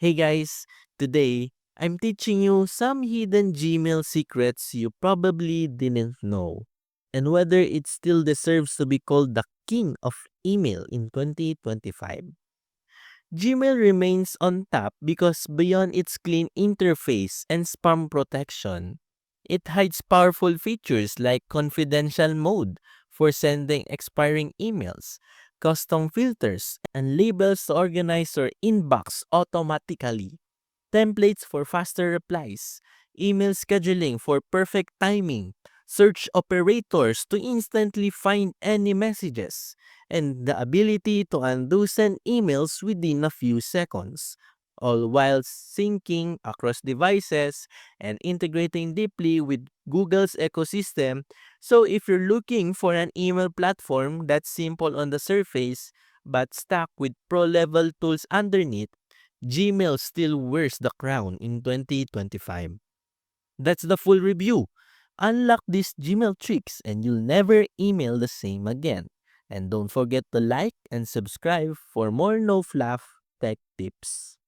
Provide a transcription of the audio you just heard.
Hey guys, today I'm teaching you some hidden Gmail secrets you probably didn't know, and whether it still deserves to be called the king of email in 2025. Gmail remains on top because beyond its clean interface and spam protection, it hides powerful features like confidential mode for sending expiring emails, custom filters, and labels to organize your inbox automatically, templates for faster replies, email scheduling for perfect timing, search operators to instantly find any messages, and the ability to undo sent emails within a few seconds, all while syncing across devices and integrating deeply with Google's ecosystem. So if you're looking for an email platform that's simple on the surface but stacked with pro-level tools underneath, Gmail still wears the crown in 2025. That's the full review. Unlock these Gmail tricks and you'll never email the same again. And don't forget to like and subscribe for more no fluff tech tips.